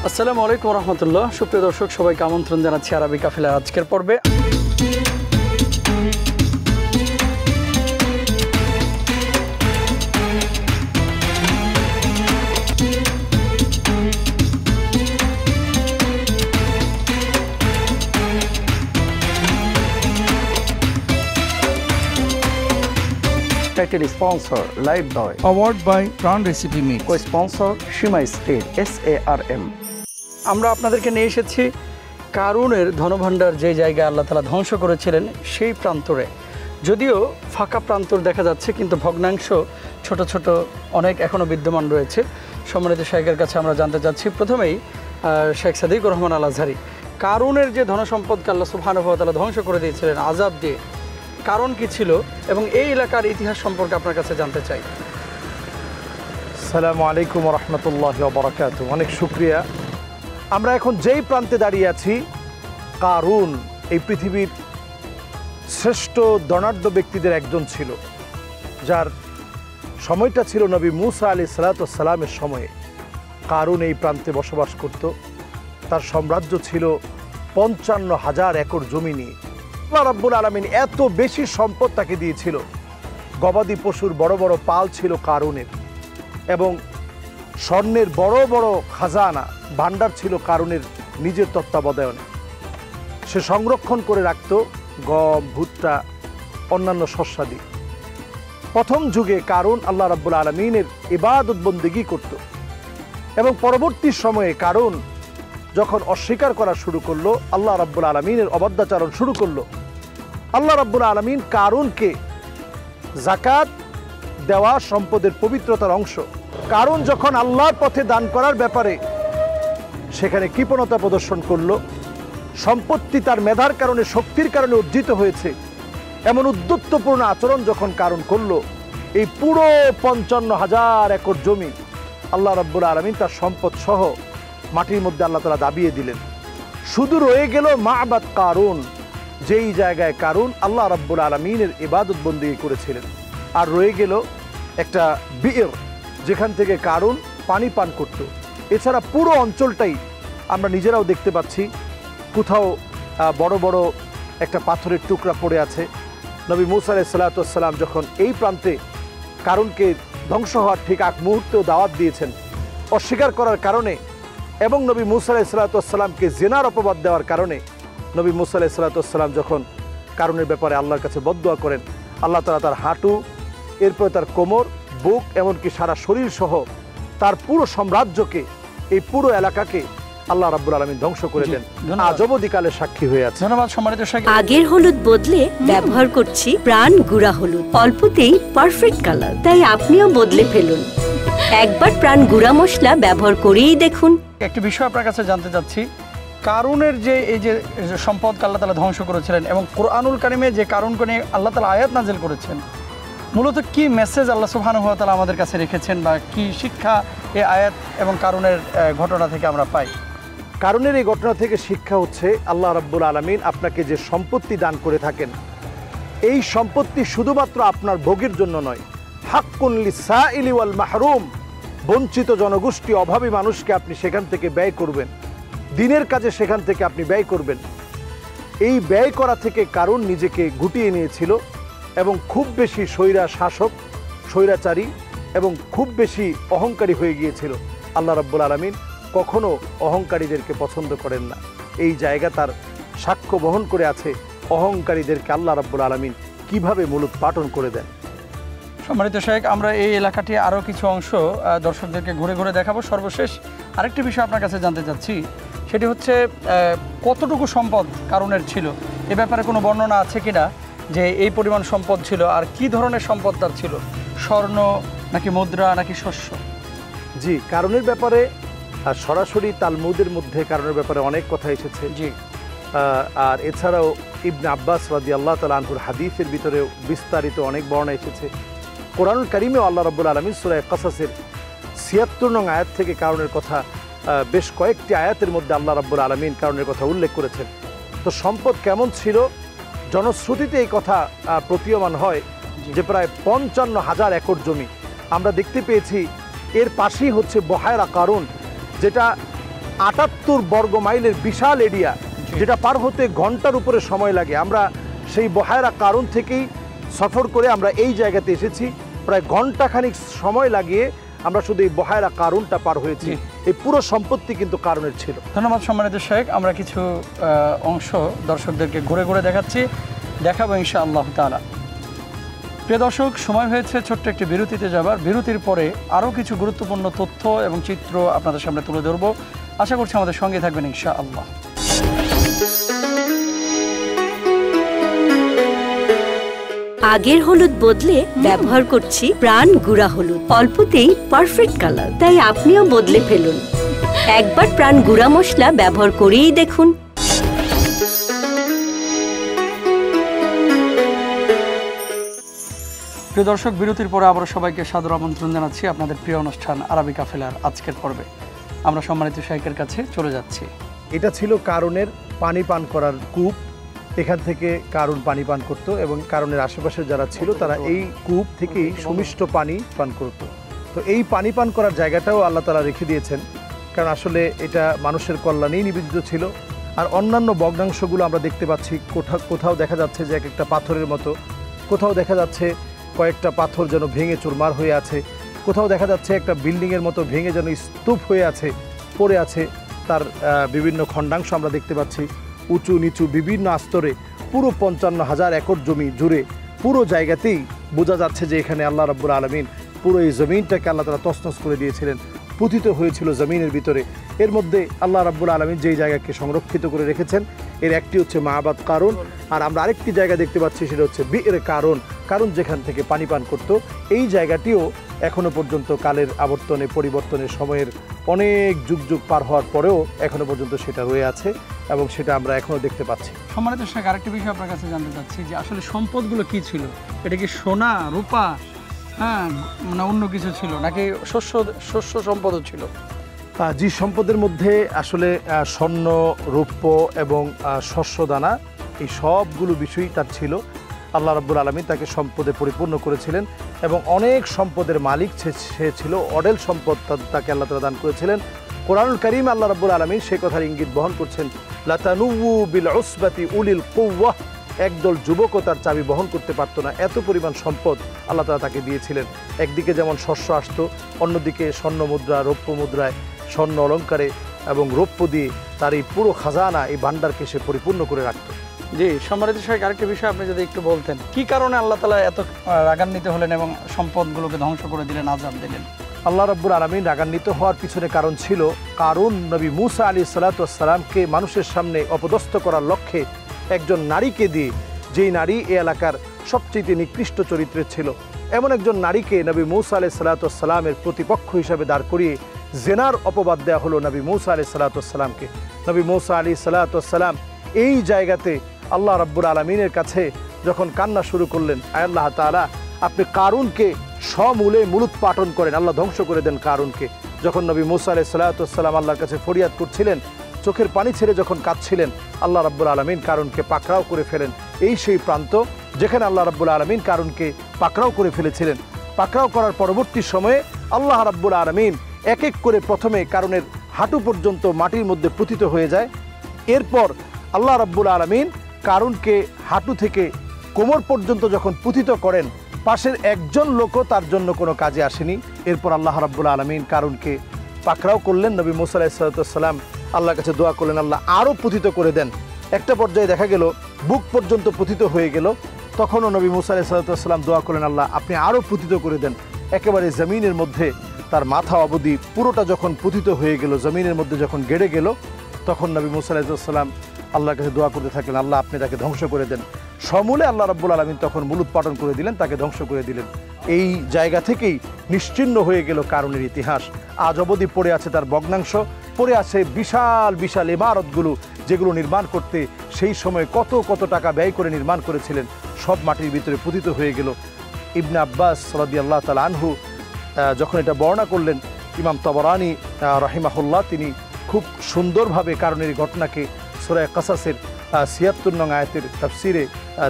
আসসালামু আলাইকুম রহমতুল্লাহ। সুপ্রিয় দর্শক, সবাইকে আমন্ত্রণ জানাচ্ছি আরবি কাফেলার আজকের পর্বে। Title sponsor Live Boy. Award by Prawn Recipe Mix. Co-sponsor Shima State SARM. আমরা আপনাদেরকে নিয়ে এসেছি কারুনের ধনভাণ্ডার যে জায়গায় আল্লাহ তাআলা ধ্বংস করেছিলেন সেই প্রান্তরে। যদিও ফাঁকা প্রান্তর দেখা যাচ্ছে, কিন্তু ভগ্নাংশ ছোট ছোট অনেক এখনও বিদ্যমান রয়েছে। সম্মানিত শেখের কাছে আমরা জানতে চাচ্ছি প্রথমেই শেখ সাদিকুর রহমান আল আজহারি, কারুনের যে ধনসম্পদকে আল্লাহ সুবহানাহু ওয়া তাআলা ধ্বংস করে দিয়েছিলেন আযাব দিয়ে, কারণ কি ছিল এবং এই এলাকার ইতিহাস সম্পর্কে আপনার কাছে জানতে চাই। আসসালামু আলাইকুম ওয়া রাহমাতুল্লাহি ওয়া বারাকাতুহু। অনেক শুকরিয়া। আমরা এখন যেই প্রান্তে দাঁড়িয়ে আছি, কারুন এই পৃথিবীর শ্রেষ্ঠ ধনাঢ্য ব্যক্তিদের একজন ছিল, যার সময়টা ছিল নবী মুসা আলাইহিস সালাতু ওয়াস সালামের সময়ে। কারুন এই প্রান্তে বসবাস করত। তার সাম্রাজ্য ছিল ৫৫,০০০ একর জমি নিয়ে। আল্লাহ রাব্বুল আলামিন এত বেশি সম্পদ তাকে দিয়েছিল। গবাদি পশুর বড় বড় পাল ছিল কারুনের, এবং স্বর্ণের বড় বড় খাজানা ভাণ্ডার ছিল কারুনের নিজের তত্ত্বাবধানে। সে সংরক্ষণ করে রাখত গম, ভুট্টা, অন্যান্য শস্যাদি। প্রথম যুগে কারুন আল্লাহ রাব্বুল আলামিনের ইবাদত বন্দেগী করত, এবং পরবর্তী সময়ে কারুন যখন অস্বীকার করা শুরু করলো, আল্লাহ রাব্বুল আলামিনের অবাধ্যাচরণ শুরু করলো, আল্লাহ রাব্বুল আলামিন কারুনকে যাকাত দেওয়া সম্পদের পবিত্রতার অংশ। কারুন যখন আল্লাহর পথে দান করার ব্যাপারে সেখানে কৃপণতা প্রদর্শন করলো, সম্পত্তি তার মেধার কারণে, শক্তির কারণে অর্জিত হয়েছে এমন উদ্ধত্তপূর্ণ আচরণ যখন কারুন করলো, এই পুরো ৫৫,০০০ একর জমি আল্লাহ রাব্বুল আলামিন তার সম্পদ সহ মাটির মধ্যে আল্লাহ তাআলা দাবিয়ে দিলেন। শুধু রয়ে গেল মা'বাদ কারুন, যেই জায়গায় কারুন আল্লাহ রাব্বুল আলামিনের ইবাদত বন্দেগী করেছিলেন। আর রয়ে গেল একটা বিয়ের, যেখান থেকে কারুন পানি পান করত। এছাড়া পুরো অঞ্চলটাই আমরা নিজেরাও দেখতে পাচ্ছি, কোথাও বড় বড় একটা পাথরের টুকরা পড়ে আছে। নবী মুসা আলাইহিস সালাতু ওয়াস সালাম যখন এই প্রান্তে কারুনকে ধ্বংস হওয়ার ঠিক আগ মুহূর্তেও দাওয়াত দিয়েছেন, অস্বীকার করার কারণে এবং নবী মুসা আলাইহিস সালাতু ওয়াস সালামকে জিনার অপবাদ দেওয়ার কারণে নবী মুসা আলাইহিস সালাতু ওয়াস সালাম যখন কারুনের ব্যাপারে আল্লাহর কাছে বদদুয়া করেন, আল্লাহ তাআলা তার হাঁটু, এরপরে তার কোমর, বুক, এমনকি সারা শরীর সহ তার পুরো সাম্রাজ্যকে, এই পুরো এলাকাকে আল্লাহ রাব্বুল আলামিন ধ্বংস করে দেন। আজ অবধি কালের সাক্ষী হয়ে আছে। ধন্যবাদ সম্মানিত শেখ। আগের হলুদ বদলে ব্যবহার করছি প্রাণ গুঁড়া হলুদ, অল্পতেই পারফেক্ট কালার। তাই আপনিও বদলে ফেলুন, একবার প্রাণ গুঁড়া মশলা ব্যবহার করেই দেখুন। একটি বিষয় আপনার কাছে জানতে চাচ্ছি, কারুনের যে এই যে সম্পদকে আল্লাহ তাআলা ধ্বংস করেছিলেন এবং কোরআনুল কারিমে যে কারুনকে নিয়ে আল্লাহ তাআলা আয়াত নাজিল করেছেন, মূলত কি মেসেজ আল্লাহ সুবহানাহু ওয়া তাআলা আমাদের কাছে রেখেছেন বা কি শিক্ষা এই আয়াত এবং কারুনের ঘটনা থেকে আমরা পাই? কারুনের এই ঘটনা থেকে শিক্ষা হচ্ছে, আল্লাহ রাব্বুল আলামিন আপনাকে যে সম্পত্তি দান করে থাকেন, এই সম্পত্তি শুধুমাত্র আপনার ভোগের জন্য নয়, হাক্কুন লিসাইলি ওয়াল মাহরুম, বঞ্চিত জনগোষ্ঠী, অভাবী মানুষকে আপনি সেখান থেকে ব্যয় করবেন, দিনের কাজে সেখান থেকে আপনি ব্যয় করবেন। এই ব্যয় করা থেকে কারুন নিজেকে গুটিয়ে নিয়েছিল এবং খুব বেশি শাসক, স্বৈরাচারী এবং খুব বেশি অহংকারী হয়ে গিয়েছিল। আল্লাহ রাব্বুল আলামিন কখনো অহংকারীদেরকে পছন্দ করেন না। এই জায়গা তার সাক্ষ্য বহন করে আছে অহংকারীদেরকে আল্লাহ রাব্বুল আলামিন কিভাবে মূলোৎপাটন করে দেন। সম্মানিত শেখ, আমরা এই এলাকাটি আরও কিছু অংশ দর্শকদেরকে ঘুরে ঘুরে দেখাবো। সর্বশেষ আরেকটি বিষয় আপনার কাছে জানতে চাচ্ছি, সেটি হচ্ছে কতটুকু সম্পদ কারুনের ছিল, এ ব্যাপারে কোনো বর্ণনা আছে কিনা, যে এই পরিমাণ সম্পদ ছিল আর কি ধরনের সম্পদ তার ছিল, স্বর্ণ নাকি মুদ্রা নাকি শস্য? জি, কারুনের ব্যাপারে সরাসরি তালমুদের মধ্যে কারুনের ব্যাপারে অনেক কথা এসেছে। জি, আর এছাড়াও ইবনে আব্বাস রাদিয়াল্লাহু তাআলা আনহুর হাদিসের ভিতরেও বিস্তারিত অনেক বর্ণনা এসেছে। কোরআনুল কারীমেও আল্লাহ রাব্বুল আলামিন সূরা কাসাসের ৭৬ নং আয়াত থেকে কারুনের কথা, বেশ কয়েকটি আয়াতের মধ্যে আল্লাহ রাব্বুল আলামিন কারুনের কথা উল্লেখ করেছেন। তো সম্পদ কেমন ছিল, জনশ্রুতিতে এই কথা প্রতীয়মান হয় যে প্রায় ৫৫,০০০ একর জমি। আমরা দেখতে পেয়েছি এর পাশেই হচ্ছে বহায়রা কারুন, যেটা 78 বর্গ মাইলের বিশাল এরিয়া, যেটা পার হতে ঘন্টার উপরে সময় লাগে। আমরা সেই বহায়রা কারুন থেকেই সফর করে আমরা এই জায়গাতে এসেছি, প্রায় ঘন্টাখানিক সময় লাগিয়ে আমরা শুধু এই বহায়রা কারুনটা পার হয়েছি। এই পুরো সম্পত্তি কিন্তু কারুনের ছিল। ধন্যবাদ সম্মানিত শেখ। আমরা কিছু অংশ দর্শকদেরকে ঘুরে ঘুরে দেখাচ্ছি, দেখাবো ইনশাআল্লাহ তাআলা। প্রিয় দর্শক, সময় হয়েছে ছোট্ট একটি বিরতিতে যাবার। বিরতির পরে আরও কিছু গুরুত্বপূর্ণ তথ্য এবং চিত্র আপনাদের সামনে তুলে ধরব। আশা করছি আমাদের সঙ্গে থাকবেন ইনশাআল্লাহ। আগের হলুদ বদলে ব্যবহার করছি প্রাণ গুঁড়া হলুদ। অল্পতেই পারফেক্ট কালার, তাই আপনিও বদলে ফেলুন। একবার প্রাণ গুঁড়া মশলা ব্যবহার করেই দেখুন। প্রিয় দর্শক, বিরতির পরে আবারও সবাইকে সাদর আমন্ত্রণ জানাচ্ছি আপনাদের প্রিয় অনুষ্ঠান আরবি কাফেলার আজকের পর্বে। আমরা সম্মানিত শাইখের কাছে চলে যাচ্ছি। এটা ছিল কারুনের পানি পান করার কূপ। এখান থেকে কারুন পানি পান করত এবং কারুনের আশেপাশে যারা ছিল তারা এই কূপ থেকেই সুমিষ্ট পানি পান করত। তো এই পানি পান করার জায়গাটাও আল্লাহ তাআলা রেখে দিয়েছেন, কারণ আসলে এটা মানুষের কল্যাণেই নিবেদিত ছিল। আর অন্যান্য ভগ্নাংশগুলো আমরা দেখতে পাচ্ছি, কোথাও দেখা যাচ্ছে যে এক একটা পাথরের মতো, কোথাও দেখা যাচ্ছে কয়েকটা পাথর যেন ভেঙে চুরমার হয়ে আছে, কোথাও দেখা যাচ্ছে একটা বিল্ডিংয়ের মতো ভেঙে যেন স্তূপ হয়ে আছে, পড়ে আছে। তার বিভিন্ন খণ্ডাংশ আমরা দেখতে পাচ্ছি, উঁচু নিচু বিভিন্ন আস্তরে পুরো 55,000 একর জমি জুড়ে পুরো জায়গাতেই বোঝা যাচ্ছে যে এখানে আল্লাহ রাব্বুল আলামিন পুরো এই জমিনটাকে আল্লাহ তাআলা তছনছ করে দিয়েছিলেন, পতিত হয়েছিল জমিনের ভিতরে। এর মধ্যে আল্লাহ রাব্বুল আলামিন যেই জায়গাকে সংরক্ষিত করে রেখেছেন এর একটি হচ্ছে মাবাদ কারুন, আর আমরা আরেকটি জায়গা দেখতে পাচ্ছি সেটা হচ্ছে বিয়ের কারুন। কারণ যেখান থেকে পানি পান করত, এই জায়গাটিও এখনো পর্যন্ত কালের আবর্তনে পরিবর্তনের সময়ের অনেক যুগ যুগ পার হওয়ার পরেও এখনো পর্যন্ত সেটা রয়ে আছে এবং সেটা আমরা এখনো দেখতে পাচ্ছি। সম্মানিত শেখ, আরেকটি বিষয় আপনার কাছে জানতে চাচ্ছি যে আসলে সম্পদগুলো কি ছিল? এটা কি সোনা, রূপা, হ্যাঁ, মানে অন্য কিছু ছিল, নাকি শস্য সম্পদও ছিল? জি, সম্পদের মধ্যে আসলে স্বর্ণ, রৌপ্য এবং শস্যদানা, এই সবগুলো বিষয়ই তার ছিল। আল্লাহ রাব্বুল আলামিন তাকে সম্পদে পরিপূর্ণ করেছিলেন এবং অনেক সম্পদের মালিক সে ছিল। অডেল সম্পদ তাকে আল্লাহ তাআলা দান করেছিলেন। কোরআনুল কারীম আল্লাহ রাব্বুল আলামিন সেই কথার ইঙ্গিত বহন করছেন, লাতানুউ বিল উসবাতি উলিল কুওয়াহ, একদল যুবকও তার চাবি বহন করতে পারত না, এত পরিমাণ সম্পদ আল্লাহ তাআলা তাকে দিয়েছিলেন। একদিকে যেমন শস্য আসতো, অন্যদিকে স্বর্ণ মুদ্রা, রৌপ্য মুদ্রায়, স্বর্ণ অলঙ্কারে এবং রৌপ্য দিয়ে তার এই পুরো খাজানা, এই ভান্ডারকে সে পরিপূর্ণ করে রাখত। জি, সম্মানিত শেখ, আরেকটি বিষয় আপনি যদি একটু বলতেন, কি কারণে আল্লাহ তাআলা এত রাগান্বিত হলেন এবং সম্পদগুলোকে ধ্বংস করে দিলেন, আযাব দিলেন? আল্লাহ রাব্বুল আলামিন রাগান্বিত হওয়ার পিছনে কারণ ছিল, কারণ নবী মূসা আলাইহিস সালাতু ওয়াস সালামকে মানুষের সামনে অপদস্থ করার লক্ষ্যে একজন নারীকে দিয়ে, যেই নারী এই এলাকার সবচেয়ে নিকৃষ্ট চরিত্রের ছিল, এমন একজন নারীকে নবী মূসা আলাইহিস সালাতু ওয়াস সালামের প্রতিপক্ষ হিসাবে দাঁড় করিয়ে জেনার অপবাদ দেওয়া হলো নবী মূসা আলাইহিস সালাতু ওয়াস সালামকে। নবী মূসা আলাইহিস সালাতু ওয়াস সালাম এই জায়গাতে আল্লাহ রাব্বুল আলামিনের কাছে যখন কান্না শুরু করলেন, আয় আল্লাহ তাআলা, আপনি কারুনকে সমূলে মূলোৎপাটন করেন, আল্লাহ ধ্বংস করে দেন কারুনকে। যখন নবী মূসা আলাইহিস সালাতু ওয়াস সালাম আল্লাহর কাছে ফরিয়াদ করছিলেন, চোখের পানি ছেড়ে যখন কাঁদছিলেন, আল্লাহ রাব্বুল আলামিন কারুনকে পাকড়াও করে ফেলেন। এই সেই প্রান্ত যেখানে আল্লাহ রাব্বুল আলামিন কারুনকে পাকড়াও করে ফেলেছিলেন। পাকড়াও করার পরবর্তী সময়ে আল্লাহ রাব্বুল আলামিন এক এক করে প্রথমে কারুনের হাঁটু পর্যন্ত মাটির মধ্যে পতিত হয়ে যায়। এরপর আল্লাহ রাব্বুল আলামিন কারুনকে হাঁটু থেকে কোমর পর্যন্ত যখন পতিত করেন, পাশের একজন লোকও তার জন্য কোনো কাজে আসেনি। এরপর আল্লাহ রাব্বুল আলামিন কারুনকে পাকড়াও করলেন। নবী মূসা আলাইহিস সালাম আল্লাহর কাছে দোয়া করলেন, আল্লাহ আরও পতিত করে দেন। একটা পর্যায়ে দেখা গেল বুক পর্যন্ত পতিত হয়ে গেল। তখনও নবী মূসা আলাইহিস সালাম দোয়া করলেন, আল্লাহ আপনি আরও পতিত করে দেন। একেবারে জমিনের মধ্যে তার মাথা অবধি পুরোটা যখন পতিত হয়ে গেল, জমিনের মধ্যে যখন গেড়ে গেল, তখন নবী মূসা আলাইহিস সালাম আল্লাহর কাছে দোয়া করতে থাকলেন, আল্লাহ আপনি তাকে ধ্বংস করে দেন। সমূলে আল্লাহ রাব্বুল আলামিন তখন মূলোৎপাটন করে দিলেন, তাকে ধ্বংস করে দিলেন। এই জায়গা থেকেই নিশ্চিহ্ন হয়ে গেল কারুনের ইতিহাস। আজ অবধি পড়ে আছে তার ভগ্নাংশ, পড়ে আছে বিশাল বিশাল ইমারতগুলো, যেগুলো নির্মাণ করতে সেই সময় কত কত টাকা ব্যয় করে নির্মাণ করেছিলেন, সব মাটির ভিতরে পতিত হয়ে গেল। ইবনে আব্বাস রাদিয়াল্লাহু তাআলা আনহু যখন এটা বর্ণনা করলেন, ইমাম তাবরানী রাহিমাহুল্লাহ তিনি খুব সুন্দরভাবে কারণের ঘটনাকে সূরা কাসাসের ৭৬ নং আয়াতের তাফসিরে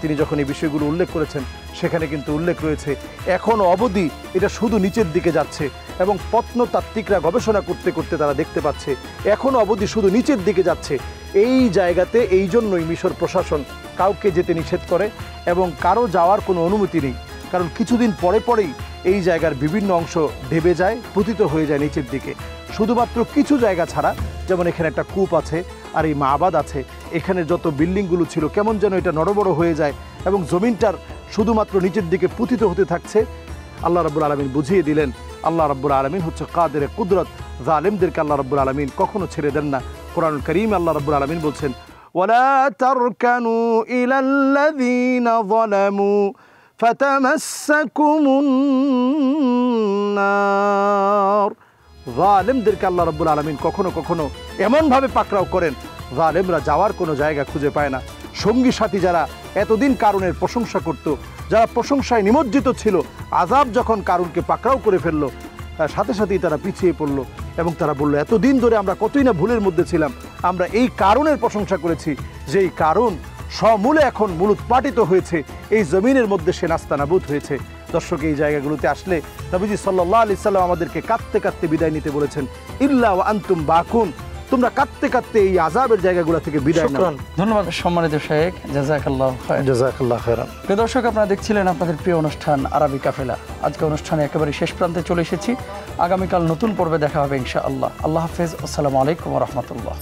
তিনি যখন এই বিষয়গুলো উল্লেখ করেছেন, সেখানে কিন্তু উল্লেখ রয়েছে এখনও অবধি এটা শুধু নিচের দিকে যাচ্ছে এবং প্রত্নতাত্ত্বিকরা গবেষণা করতে করতে তারা দেখতে পাচ্ছে এখনও অবধি শুধু নিচের দিকে যাচ্ছে। এই জায়গাতে এই জন্যই মিশর প্রশাসন কাউকে যেতে নিষেধ করে এবং কারো যাওয়ার কোনো অনুমতি নেই, কারণ কিছুদিন পরে পরেই এই জায়গার বিভিন্ন অংশ ঢেবে যায়, পতিত হয়ে যায় নিচের দিকে। শুধুমাত্র কিছু জায়গা ছাড়া, যেমন এখানে একটা কূপ আছে আর এই মাবাদ আছে, এখানে যত বিল্ডিংগুলো ছিল কেমন যেন এটা নড়বড় হয়ে যায় এবং জমিনটার শুধুমাত্র নিচের দিকে পতিত হতে থাকছে। আল্লাহ রাব্বুল আলামিন বুঝিয়ে দিলেন, আল্লাহ রাব্বুল আলামিন হচ্ছে কাদের কুদরত, জালেমদেরকে আল্লাহ রাব্বুল আলামিন কখনো ছেড়ে দেন না। কোরআনুল কারীম আল্লাহ রাব্বুল আলামিন বলছেন, ওয়ালা তারকানু ইলাল্লাযীনা যালামু ফাতামাসসাকুমুন নার। জালেমদেরকে আল্লাহ রাব্বুল আলামিন কখনো কখনো এমনভাবে পাকড়াও করেন, জালেমরা যাওয়ার কোনো জায়গা খুঁজে পায় না। সঙ্গী সাথী যারা এতদিন কারুনের প্রশংসা করত, যারা প্রশংসায় নিমজ্জিত ছিল, আযাব যখন কারুনকে পাকড়াও করে ফেললো, তার সাথে সাথেই তারা পিছিয়ে পড়ল এবং তারা বলল, এতদিন ধরে আমরা কতই না ভুলের মধ্যে ছিলাম, আমরা এই কারুনের প্রশংসা করেছি, যেই কারুন সমূলে এখন মূলোৎপাটিত হয়েছে, এই জমিনের মধ্যে সে নাস্তানাবুদ হয়েছে। দর্শক, এই জায়গাগুলোতে আসলে নবীজি সাল্লাল্লাহু আলাইহি সাল্লাম আমাদেরকে কাঁদতে কাঁদতে বিদায় নিতে বলেছেন, ইল্লা ওয়া আনতুম বাকুন, তোমরা কাঁদতে কাঁদতে এই আযাবের জায়গাগুলো থেকে বিদায় নাও। ধন্যবাদ সম্মানিত শাইখ, জাযাকাল্লাহু খায়র। জাযাকাল্লাহু খায়রান। প্রিয় দর্শক, আপনারা দেখছিলেন আপনাদের প্রিয় অনুষ্ঠান আরবি কাফেলা। আজকে অনুষ্ঠানে একেবারে শেষ প্রান্তে চলে এসেছি। আগামীকাল নতুন পর্বে দেখা হবে ইনশাআল্লাহ। আল্লাহ হাফেজ। আসসালামু আলাইকুম ওয়া রাহমাতুল্লাহ।